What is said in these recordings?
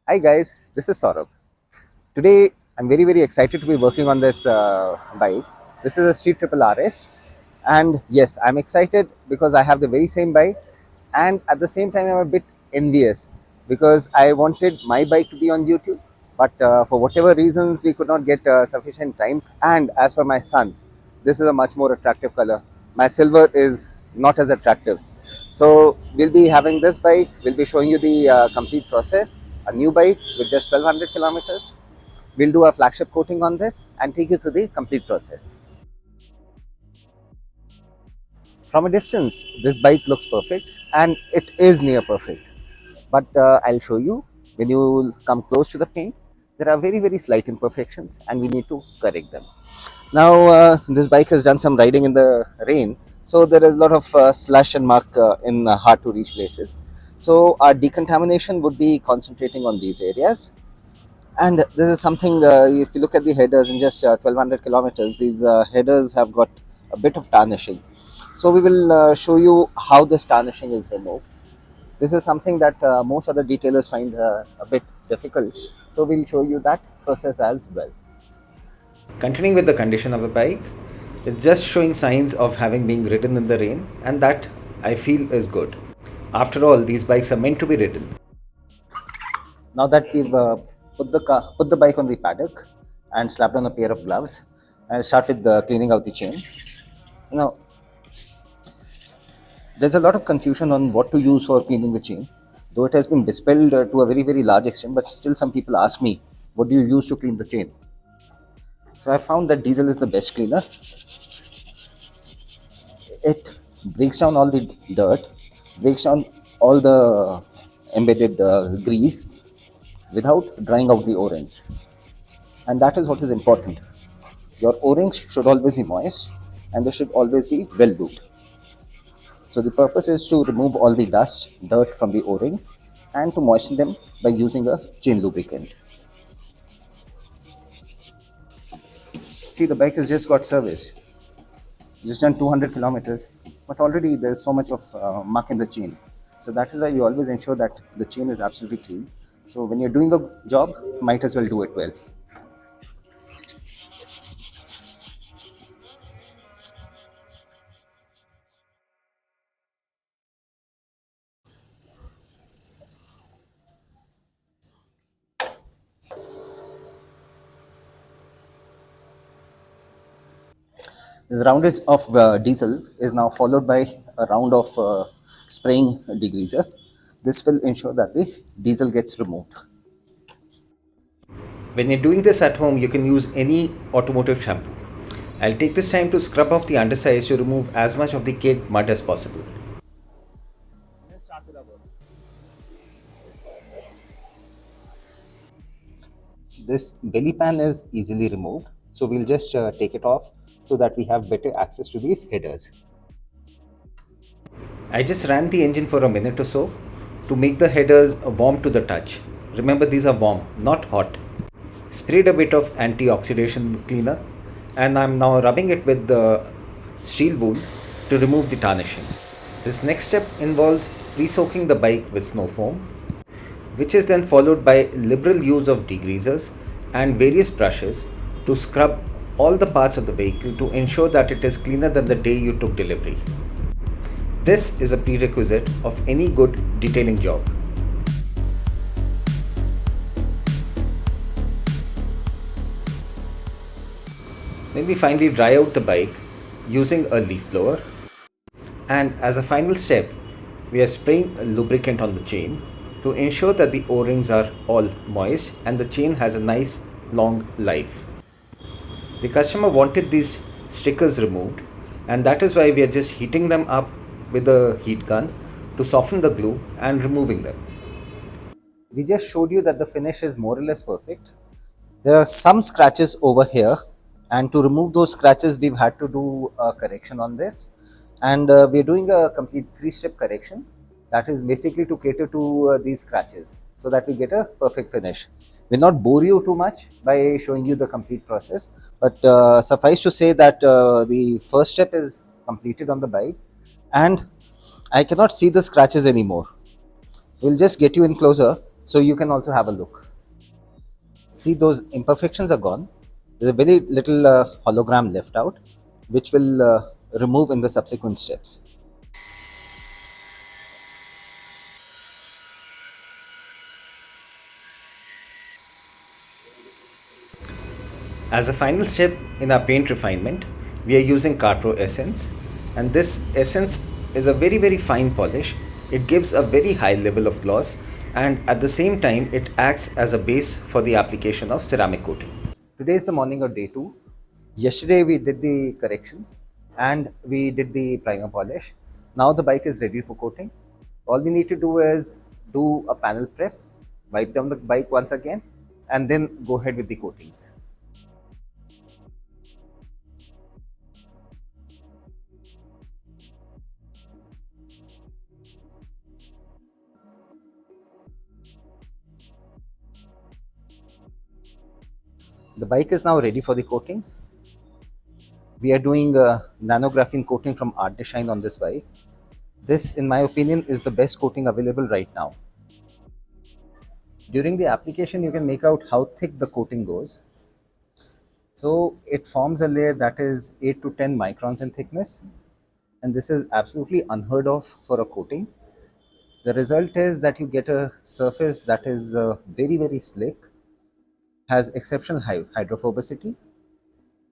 Hi guys, this is Saurabh. Today I'm very excited to be working on this bike. This is a Street Triple RS, and yes, I'm excited because I have the very same bike, and at the same time I'm a bit envious because I wanted my bike to be on YouTube, but for whatever reasons we could not get sufficient time. And as for my son, this is a much more attractive color. My silver is not as attractive. So we'll be having this bike. We'll be showing you the complete process. A new bike with just 1200 kilometers. We'll do a flagship coating on this and take you through the complete process. From a distance, this bike looks perfect and it is near perfect. But I'll show you when you come close to the paint, there are very slight imperfections and we need to correct them. Now, this bike has done some riding in the rain, so there is a lot of slush and muck in hard to reach places. So, our decontamination would be concentrating on these areas. And this is something, if you look at the headers in just 1200 kilometers, these headers have got a bit of tarnishing. So, we will show you how this tarnishing is removed. This is something that most other detailers find a bit difficult. So, we'll show you that process as well. Continuing with the condition of the bike, it's just showing signs of having been ridden in the rain, and that I feel is good. After all, these bikes are meant to be ridden. Now that we've put the bike on the paddock and slapped on a pair of gloves, I'll start with cleaning out the chain. Now, there's a lot of confusion on what to use for cleaning the chain, though it has been dispelled to a very large extent, but still some people ask me, what do you use to clean the chain? So I found that diesel is the best cleaner. It breaks down all the dirt, breaks down all the embedded grease without drying out the O-rings. And that is what is important. Your O-rings should always be moist and they should always be well lubed. So the purpose is to remove all the dust, dirt from the O-rings and to moisten them by using a chain lubricant. See, the bike has just got serviced. Just done 200 kilometers, but already there's so much of muck in the chain. So that is why you always ensure that the chain is absolutely clean. So when you're doing a job, might as well do it well. This round of diesel is now followed by a round of spraying degreaser. This will ensure that the diesel gets removed. When you're doing this at home, you can use any automotive shampoo. I'll take this time to scrub off the undersides to remove as much of the caked mud as possible. This belly pan is easily removed, so we'll just take it off so that we have better access to these headers. I just ran the engine for a minute or so to make the headers warm to the touch. Remember, these are warm, not hot. Sprayed a bit of anti-oxidation cleaner and I'm now rubbing it with the steel wool to remove the tarnishing. This next step involves pre-soaking the bike with snow foam, which is then followed by liberal use of degreasers and various brushes to scrub all the parts of the vehicle to ensure that it is cleaner than the day you took delivery. This is a prerequisite of any good detailing job. Then we finally dry out the bike using a leaf blower. And as a final step, we are spraying a lubricant on the chain to ensure that the O-rings are all moist and the chain has a nice long life. The customer wanted these stickers removed, and that is why we are just heating them up with a heat gun to soften the glue and removing them. We just showed you that the finish is more or less perfect. There are some scratches over here, and to remove those scratches we've had to do a correction on this, and we're doing a complete 3-step correction that is basically to cater to these scratches so that we get a perfect finish. We'll not bore you too much by showing you the complete process, but suffice to say that the first step is completed on the bike and I cannot see the scratches anymore. We'll just get you in closer so you can also have a look. See, those imperfections are gone. There's a very little hologram left out, which will remove in the subsequent steps. As a final step in our paint refinement, we are using Carpro essence, and this essence is a very fine polish. It gives a very high level of gloss, and at the same time it acts as a base for the application of ceramic coating. Today is the morning of day 2. Yesterday we did the correction and we did the primer polish. Now the bike is ready for coating. All we need to do is do a panel prep, wipe down the bike once again, and then go ahead with the coatings. The bike is now ready for the coatings. We are doing a nano graphene coating from ArtDeShine on this bike. This, in my opinion, is the best coating available right now. During the application, you can make out how thick the coating goes. So it forms a layer that is 8 to 10 microns in thickness, and this is absolutely unheard of for a coating. The result is that you get a surface that is very slick, has exceptional hydrophobicity,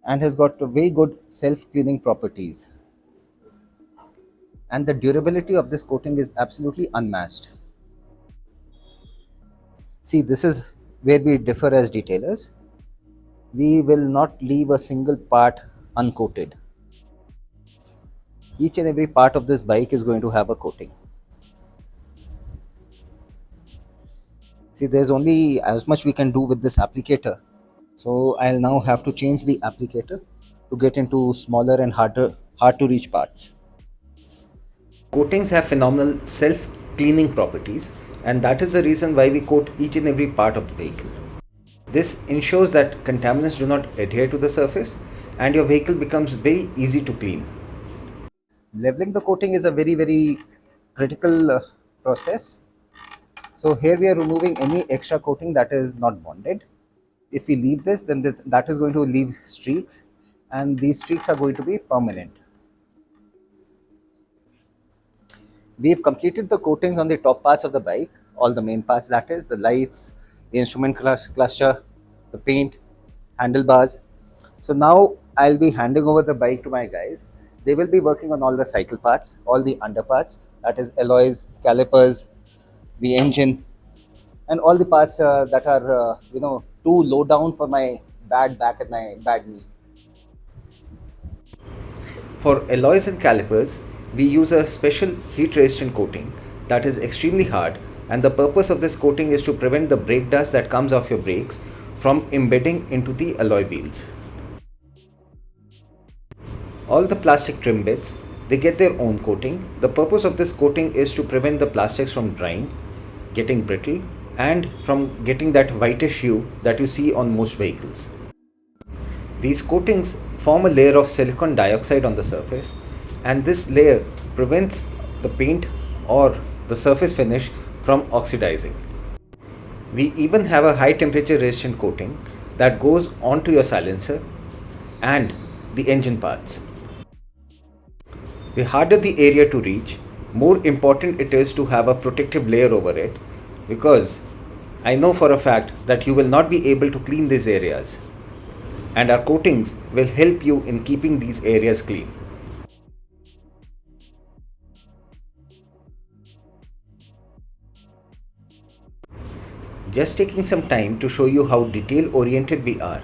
and has got very good self-cleaning properties. And the durability of this coating is absolutely unmatched. See, this is where we differ as detailers. We will not leave a single part uncoated. Each and every part of this bike is going to have a coating. See, there's only as much we can do with this applicator. So I'll now have to change the applicator to get into smaller and hard to reach parts. Coatings have phenomenal self-cleaning properties, and that is the reason why we coat each and every part of the vehicle. This ensures that contaminants do not adhere to the surface and your vehicle becomes very easy to clean. Leveling the coating is a very critical process. So here we are removing any extra coating that is not bonded. If we leave this, then that is going to leave streaks, and these streaks are going to be permanent. We've completed the coatings on the top parts of the bike, all the main parts, that is the lights, the instrument cluster, the paint, handlebars. So now I'll be handing over the bike to my guys. They will be working on all the cycle parts, all the underparts, that is alloys, calipers, the engine, and all the parts that are too low down for my bad back and my bad knee. For alloys and calipers, we use a special heat resistant coating that is extremely hard, and the purpose of this coating is to prevent the brake dust that comes off your brakes from embedding into the alloy wheels. All the plastic trim bits, they get their own coating. The purpose of this coating is to prevent the plastics from drying, getting brittle, and from getting that whitish hue that you see on most vehicles. These coatings form a layer of silicon dioxide on the surface, and this layer prevents the paint or the surface finish from oxidizing. We even have a high temperature resistant coating that goes onto your silencer and the engine parts. The harder the area to reach, more important it is to have a protective layer over it, because I know for a fact that you will not be able to clean these areas, and our coatings will help you in keeping these areas clean. Just taking some time to show you how detail oriented we are.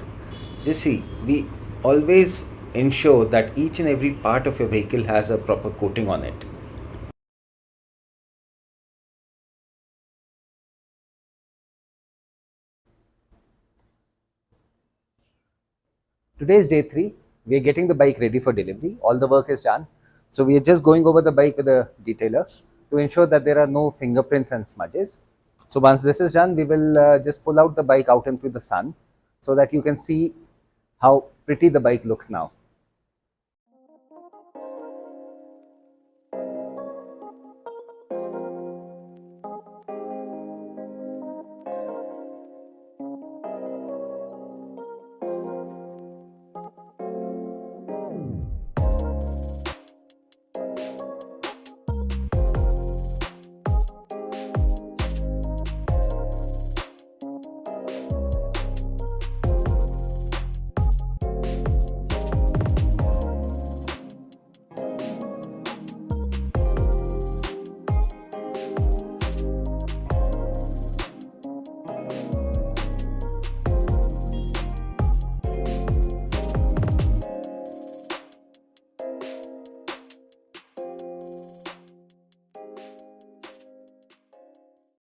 Just see, we always ensure that each and every part of your vehicle has a proper coating on it. Today is day 3. We are getting the bike ready for delivery. All the work is done. So we are just going over the bike with a detailer to ensure that there are no fingerprints and smudges. So once this is done, we will just pull out the bike out into the sun so that you can see how pretty the bike looks now.